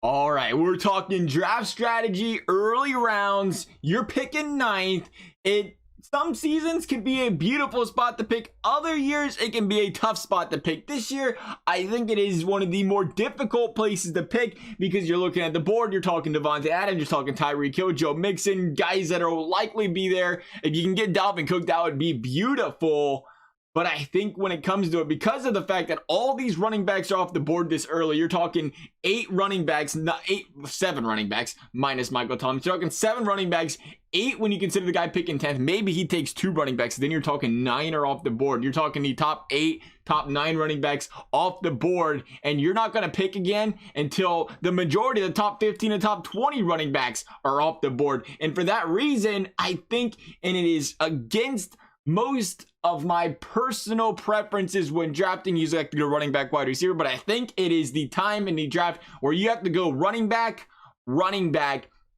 All right, we're talking draft strategy, early rounds. You're picking ninth. Some seasons can be a beautiful spot to pick. Other years, it can be a tough spot to pick. This year, I think it is one of the more difficult places to pick because you're looking at the board. You're talking Davante Adams, you're talking Tyreek Hill, Joe Mixon, guys that will likely be there. If you can get Dalvin Cook, that would be beautiful. But I think when it comes to it, because of the fact that all these running backs are off the board this early, you're talking 7 running backs minus Michael Thomas. You're talking 7 running backs, 8 when you consider the guy picking 10th. Maybe he takes 2 running backs. Then you're talking 9 are off the board. You're talking the top 8, top 9 running backs off the board. And you're not going to pick again until the majority of the top 15 and top 20 running backs are off the board. And for that reason, I think, and it is against most of my personal preferences when drafting, usually I like to go running back, wide receiver, but I think it is the time in the draft where you have to go running back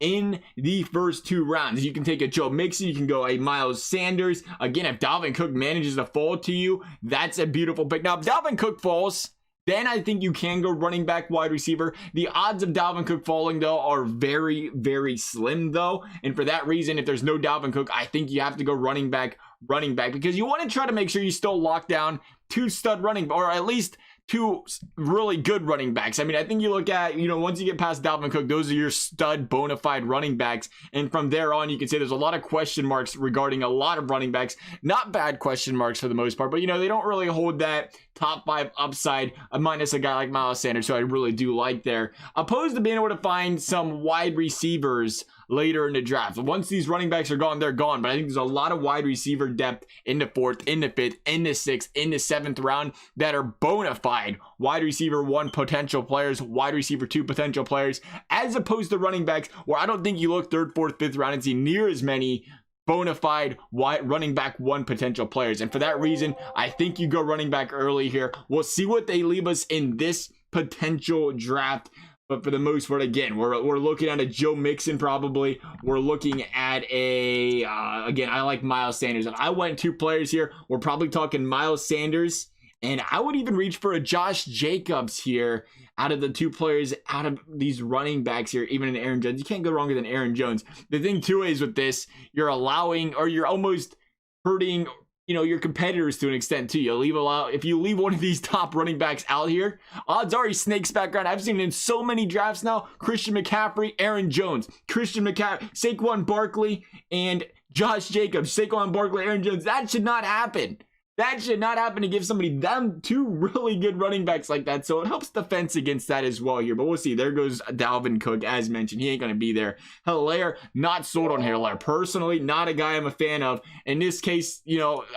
in the first 2 rounds. You can take a Joe Mixon, you can go a Miles Sanders. Again, if Dalvin Cook manages to fall to you, that's a beautiful pick. Now, if Dalvin Cook falls, then I think you can go running back, wide receiver. The odds of Dalvin Cook falling, though, are very, very slim, though. And for that reason, if there's no Dalvin Cook, I think you have to go running back, because you want to try to make sure you still lock down 2 stud running, or at least 2 really good running backs. I mean, I think you look at, once you get past Dalvin Cook, those are your stud bona fide running backs. And from there on, you can say there's a lot of question marks regarding a lot of running backs. Not bad question marks for the most part, but they don't really hold that top 5 upside, minus a guy like Miles Sanders, who I really do like there. Opposed to being able to find some wide receivers later in the draft. Once these running backs are gone, they're gone. But I think there's a lot of wide receiver depth in the 4th, in the 5th, in the 6th, in the 7th round that are bona fide wide receiver 1 potential players, wide receiver 2 potential players, as opposed to running backs where I don't think you look 3rd, 4th, 5th round and see near as many bona fide running back 1 potential players. And for that reason, I think you go running back early here. We'll see what they leave us in this potential draft. But for the most part, again, we're looking at a Joe Mixon probably. We're looking at again, I like Miles Sanders. If I went 2 players here, we're probably talking Miles Sanders. And I would even reach for a Josh Jacobs here out of the 2 players, out of these running backs here, even in Aaron Jones. You can't go wrong with an Aaron Jones. The thing too is with this, you're allowing, or you're almost hurting your competitors to an extent too. If you leave one of these top running backs out here, odds are he snakes back around. I've seen it in so many drafts now. Christian McCaffrey, Aaron Jones, Christian McCaffrey, Saquon Barkley, and Josh Jacobs. Saquon Barkley, Aaron Jones. That should not happen. That should not happen to give somebody them 2 really good running backs like that. So it helps defense against that as well here. But we'll see. There goes Dalvin Cook, as mentioned. He ain't going to be there. Hilaire, not sold on Hilaire. Personally, not a guy I'm a fan of. In this case,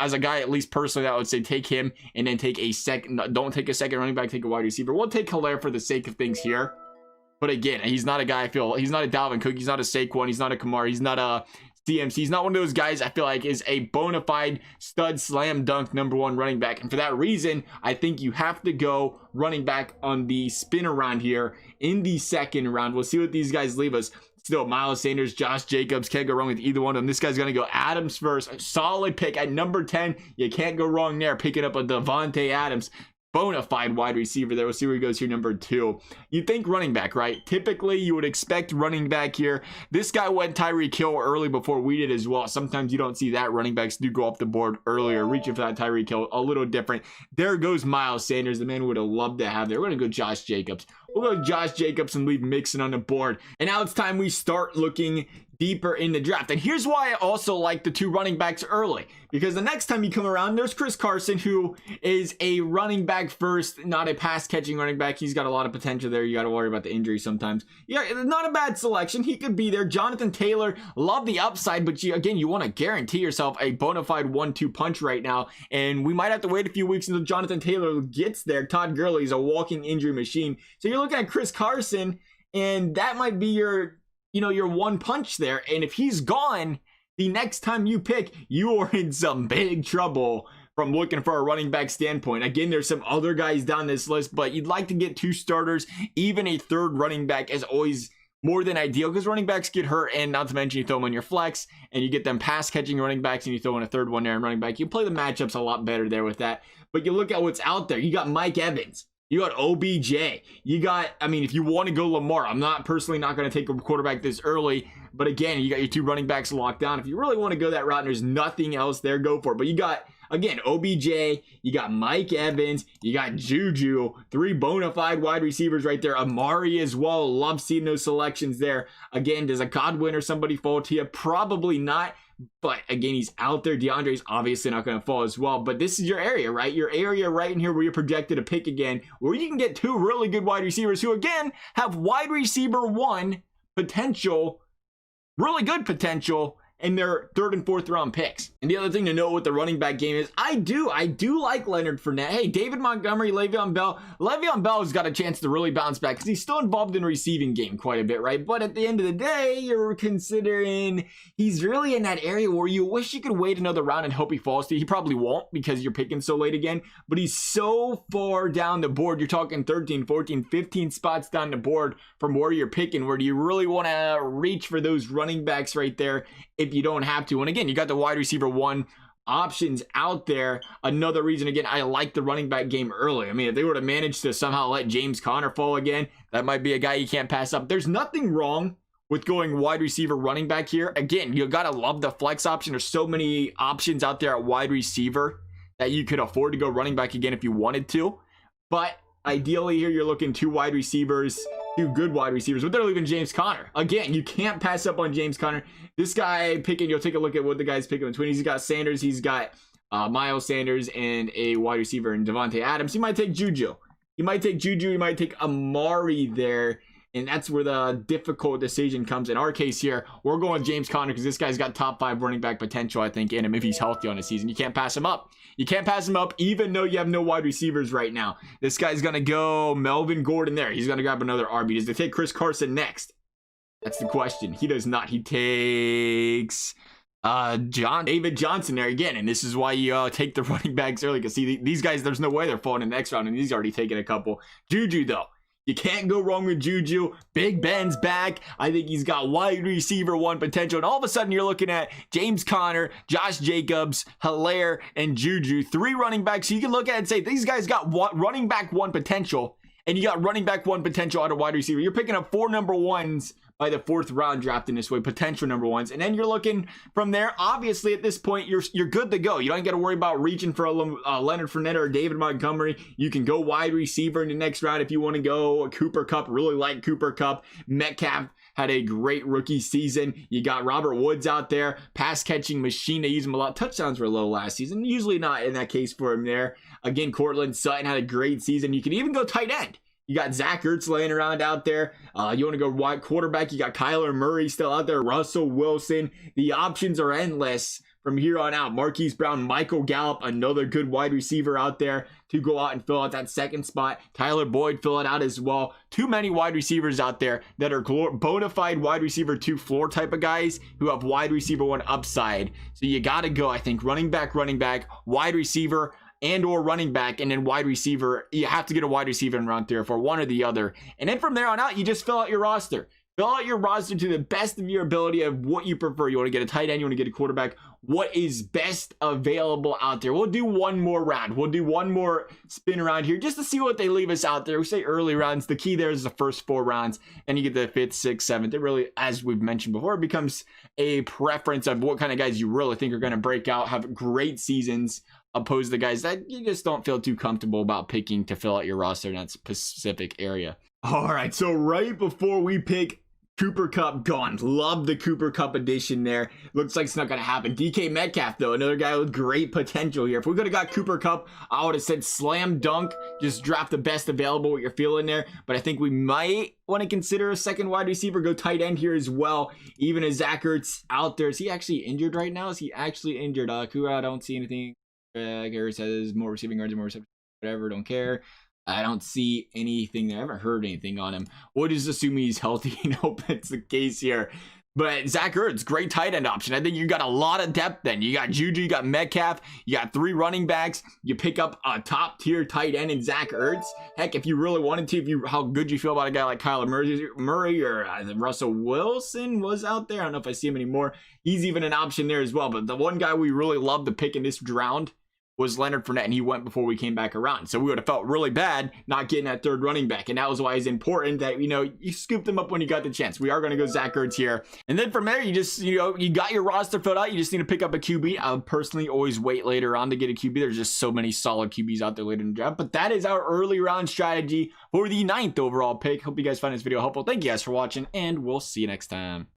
as a guy, at least personally, I would say take him and then take a second. Don't take a second running back. Take a wide receiver. We'll take Hilaire for the sake of things here. But again, he's not a guy he's not a Dalvin Cook. He's not a Saquon. He's not a Kamara. He's not a CMC. He's not one of those guys I feel like is a bona fide stud slam dunk number 1 running back. And for that reason, I think you have to go running back on the spin around here in the 2nd round. We'll see what these guys leave us. Still, Miles Sanders, Josh Jacobs, can't go wrong with either one of them. This guy's going to go Adams first. A solid pick at number 10. You can't go wrong there, picking up a Davante Adams. Bona fide wide receiver there. We'll see where he goes here, number 2. You think running back, right? Typically, you would expect running back here. This guy went Tyreek Hill early before we did as well. Sometimes you don't see that. Running backs do go off the board earlier, reaching for that Tyreek Hill. A little different. There goes Miles Sanders. The man would have loved to have there. We're going to go Josh Jacobs. We'll go Josh Jacobs and leave Mixon on the board. And now it's time we start looking deeper in the draft. And here's why I also like the 2 running backs early, because the next time you come around, there's Chris Carson, who is a running back first, not a pass catching running back. He's got a lot of potential there. You got to worry about the injury sometimes. Yeah, not a bad selection. He could be there. Jonathan Taylor, love the upside, but you want to guarantee yourself a bona fide 1-2 punch right now. And we might have to wait a few weeks until Jonathan Taylor gets there. Todd Gurley is a walking injury machine. So you're looking at Chris Carson, and that might be your 1 punch there. And if he's gone, the next time you pick, you are in some big trouble from looking for a running back standpoint. Again, there's some other guys down this list, but you'd like to get 2 starters. Even a 3rd running back is always more than ideal, because running backs get hurt, and not to mention you throw them in your flex and you get them pass catching running backs and you throw in a 3rd one there in running back. You play the matchups a lot better there with that. But you look at what's out there. You got Mike Evans, You got OBJ. You got, I mean, if you want to go Lamar, I'm not personally not going to take a quarterback this early. But again, you got your 2 running backs locked down. If you really want to go that route and there's nothing else there, go for it. But you got, again, OBJ, you got Mike Evans, you got Juju, 3 bona fide wide receivers right there. Amari as well. Love seeing those selections there. Again, does a Godwin or somebody fall to you? Probably not. But again, he's out there. DeAndre's obviously not going to fall as well. But this is your area, right? Your area right in here where you're projected to pick again, where you can get 2 really good wide receivers who, again, have wide receiver 1 potential, really good potential, in their 3rd and 4th round picks. And the other thing to note with the running back game is I do like Leonard Fournette. Hey, David Montgomery, Le'Veon Bell. Le'Veon Bell has got a chance to really bounce back because he's still involved in receiving game quite a bit, right? But at the end of the day, you're considering he's really in that area where you wish you could wait another round and hope he falls to you. He probably won't because you're picking so late again, but he's so far down the board. You're talking 13, 14, 15 spots down the board from where you're picking. Where do you really want to reach for those running backs right there if you don't have to? And again, you got the wide receiver 1 options out there. Another reason, again, I like the running back game early. I mean, if they were to manage to somehow let James Conner fall again, that might be a guy you can't pass up. There's nothing wrong with going wide receiver running back here. Again, you got to love the flex option. There's so many options out there at wide receiver that you could afford to go running back again if you wanted to. But ideally here, you're looking 2 wide receivers, 2 good wide receivers, but they're leaving James Conner. Again, you can't pass up on James Conner. This guy picking, you'll take a look at what the guy's picking between. He's got Sanders, he's got Miles Sanders, and a wide receiver in Devontae Adams. He might take Juju. He might take Amari there. And that's where the difficult decision comes. In our case here, we're going James Conner because this guy's got top 5 running back potential, I think, in him if he's healthy on a season. You can't pass him up. You can't pass him up even though you have no wide receivers right now. This guy's going to go Melvin Gordon there. He's going to grab another RB. Does they take Chris Carson next? That's the question. He does not. He takes David Johnson there again. And this is why you take the running backs early. Because see, these guys, there's no way they're falling in the next round. And he's already taken a couple. Juju, though. You can't go wrong with Juju. Big Ben's back. I think he's got wide receiver 1 potential. And all of a sudden, you're looking at James Conner, Josh Jacobs, Hilaire, and Juju. 3 running backs. So you can look at it and say, these guys got running back 1 potential. And you got running back 1 potential out of wide receiver. You're picking up 4 number 1s by the 4th round draft in this way, potential number 1s. And then you're looking from there. Obviously, at this point, you're good to go. You don't got to worry about reaching for a Leonard Fournette or David Montgomery. You can go wide receiver in the next round if you want to go. Cooper Kupp, really like Cooper Kupp. Metcalf had a great rookie season. You got Robert Woods out there, pass catching machine. They use him a lot. Touchdowns were low last season. Usually not in that case for him there. Again, Cortland Sutton had a great season. You can even go tight end. You got Zach Ertz laying around out there. You want to go wide quarterback. You got Kyler Murray still out there. Russell Wilson. The options are endless from here on out. Marquise Brown, Michael Gallup, another good wide receiver out there to go out and fill out that 2nd spot. Tyler Boyd fill it out as well. Too many wide receivers out there that are bona fide wide receiver 2 floor type of guys who have wide receiver 1 upside. So you got to go, I think, running back, wide receiver, and or running back, and then wide receiver. You have to get a wide receiver in round 3 or 4, one or the other. And then from there on out, you just fill out your roster. Fill out your roster to the best of your ability of what you prefer. You want to get a tight end, you want to get a quarterback. What is best available out there? We'll do one more round. We'll do one more spin around here just to see what they leave us out there. We say early rounds. The key there is the first 4 rounds, and you get the 5th, 6th, 7th. It really, as we've mentioned before, it becomes a preference of what kind of guys you really think are going to break out, have great seasons, opposed to the guys that you just don't feel too comfortable about picking to fill out your roster in that specific area. All right, so right before we pick Cooper Kupp, gone. Love the Cooper Kupp edition there. Looks like it's not going to happen. DK Metcalf, though, another guy with great potential here. If we could have got Cooper Kupp, I would have said slam dunk. Just draft the best available, what you're feeling there. But I think we might want to consider a second wide receiver, go tight end here as well. Even as Zach Ertz out there. Is he actually injured right now? Is he actually injured? Kura, I don't see anything. Garrett says more receiving yards and more receptions. Whatever, don't care. I don't see anything there. I haven't heard anything on him. We'll just assume he's healthy and hope that's the case here. But Zach Ertz, great tight end option. I think you got a lot of depth then. You got Juju, you got Metcalf, you got 3 running backs. You pick up a top tier tight end in Zach Ertz. Heck, if you really wanted to, how good you feel about a guy like Kyler Murray or Russell Wilson was out there. I don't know if I see him anymore. He's even an option there as well. But the one guy we really love to pick in this round was Leonard Fournette, and he went before we came back around. So we would have felt really bad not getting that third running back. And that was why it's important that, you scooped them up when you got the chance. We are going to go Zach Ertz here. And then from there, you just, you got your roster filled out. You just need to pick up a QB. I would personally always wait later on to get a QB. There's just so many solid QBs out there later in the draft. But that is our early round strategy for the 9th overall pick. Hope you guys find this video helpful. Thank you guys for watching, and we'll see you next time.